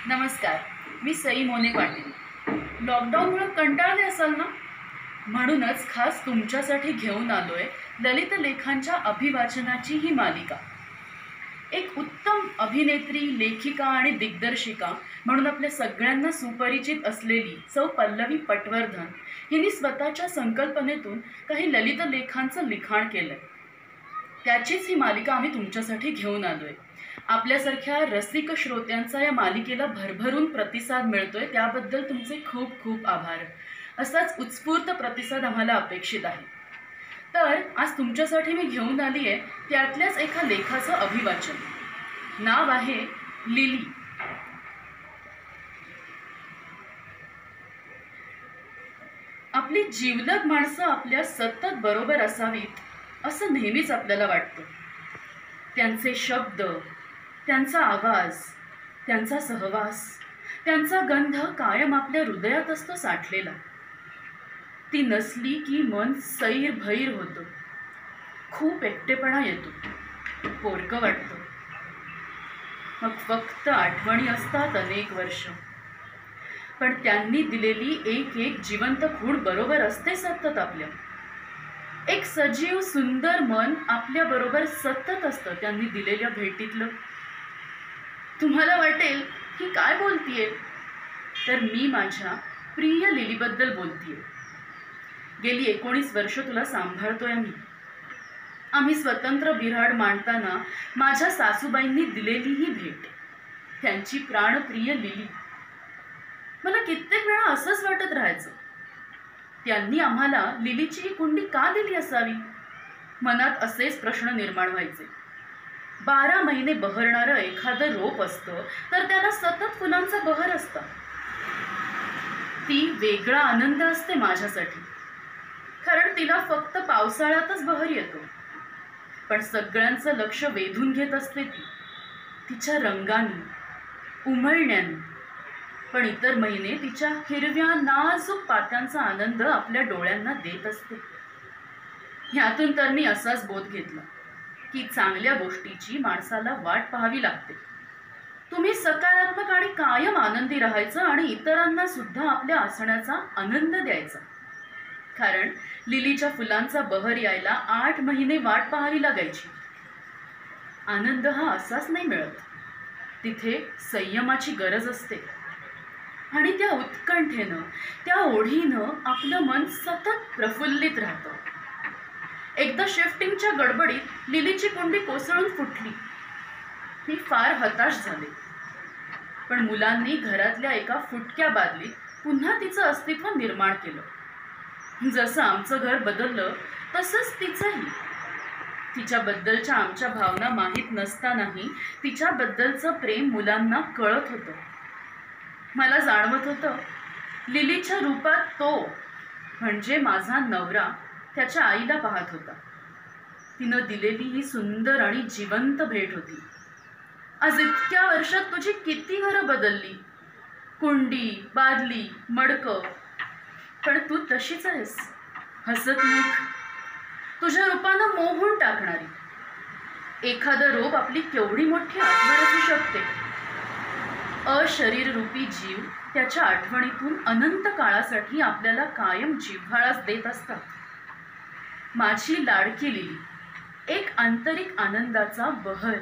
नमस्कार. मी सई मोने पाटील. लॉकडाऊनमुळे कंटाळले असाल ना, म्हणूनच खास तुमच्यासाठी घेऊन आलोय ललित लेखांच्या अभिवाचनाची ही मालिका. एक उत्तम अभिनेत्री, लेखिका आणि दिग्दर्शिका म्हणून आपल्या सगळ्यांना सुपरिचित असलेली सौ पल्लवी पटवर्धन हिने स्वतःच्या संकल्पनेतून काही ललित लेखांचं लिखाण केलंय. त्याचीच ही मालिका आम्ही तुमच्यासाठी घेऊन आलोय. आपल्यासारख्या रसिक श्रोत्यांचा या मालिकेला भरभरून प्रतिसाद मिळतोय, त्याबद्दल तुमचे खूप खूप आभार. असाच उत्स्फूर्त प्रतिसाद आम्हाला अपेक्षित आहे. तर आज तुमच्यासाठी मी घेऊन आली आहे त्यातल्याच एका लेखाचं अभिवाचन. नाव आहे लिली. आपली जीवलग माणसं आपल्या सतत बरोबर असावीत असं नेहमीच आपल्याला वाटतं. त्यांचे शब्द, त्यांचा आवाज, त्यांचा सहवास, त्यांचा गंध कायम आपल्या हृदयात असतो साठलेला. ती नसली की मन सैर भैर होतं, खूप एकटेपणा येतो, पोरकं वाटतं. मग फक्त आठवणी असतात अनेक वर्ष, पण त्यांनी दिलेली एक एक जिवंत खूण बरोबर असते सतत आपल्या. एक सजीव सुंदर मन आपल्याबरोबर सतत असतं त्यांनी दिलेल्या भेटीतलं. तुम्हाला वाटेल ही काय बोलतीये, तर मी माझ्या प्रिय लिलीबद्दल बोलतीये. गेली 19 वर्ष तुला सांभाळतोय मी. आम्ही स्वतंत्र बिऱ्हाड मांडताना माझ्या सासूबाईंनी दिलेली ही भेट, त्यांची प्राणप्रिय लिली. मला कित्येक वेळा असंच वाटत राहायचं, त्यांनी आम्हाला लिलीची ही कुंडी का दिली असावी. मनात असेच प्रश्न निर्माण व्हायचे. 12 महिने बहरणारं एखादं रोप असतं तर त्याला सतत फुलांचा बहर असतो. ती वेगळा आनंद असते माझ्यासाठी, कारण तिला फक्त पावसाळ्यातच बहर येतो. पण सगळ्यांचं लक्ष वेधून घेत असते ती, तिच्या रंगाने, उमळण्याने. पण इतर महिने तिच्या हिरव्या नाजूक पात्यांचा आनंद आपल्या डोळ्यांना देत असते. ह्यातून तर मी असाच बोध घेतला की चांगल्या गोष्टीची माणसाला वाट पाहावी लागते. तुम्ही सकारात्मक आणि कायम आनंदी राहायचं आणि इतरांना सुद्धा आपल्या असण्याचा आनंद द्यायचा. कारण लिलीच्या फुलांचा बहर यायला 8 महिने वाट पाहावी लागायची. आनंद हा असाच नाही मिळत, तिथे संयमाची गरज असते. आणि त्या उत्कंठेनं, त्या ओढीनं आपलं मन सतत प्रफुल्लित राहतं. एकदा शिफ्टिंगच्या गडबडीत लिलीची कुंडी कोसळून फुटली. मी फार हताश झाले, पण मुलांनी घरातल्या एका फुटक्या बादलीत पुन्हा तिचं अस्तित्व निर्माण केलं. जसं आमचं घर बदललं तसंच तिचंही. तिच्याबद्दलच्या आमच्या भावना माहीत नसतानाही तिच्याबद्दलचं प्रेम मुलांना कळत होतं. मला जाणवत होतं लिलीच्या रूपात तो म्हणजे माझा नवरा त्याच्या आईला पाहत होता. तिनं दिलेली ही सुंदर आणि जिवंत भेट होती. आज इतक्या वर्षात तुझी किती घरं बदलली, कुंडी, बादली, मडकं, पण तू तशीच आहेस, हसतमुख, तुझ्या रूपानं मोहून टाकणारी. एखादं रोप आपली केवढी मोठी आठवण असू शकते. अशरीर रूपी जीव त्याच्या आठवणीतून अनंत काळासाठी आपल्याला कायम जिव्हाळाच देत असतात. माझी लाडकी लिली एक आंतरिक आनंदाचा बहर.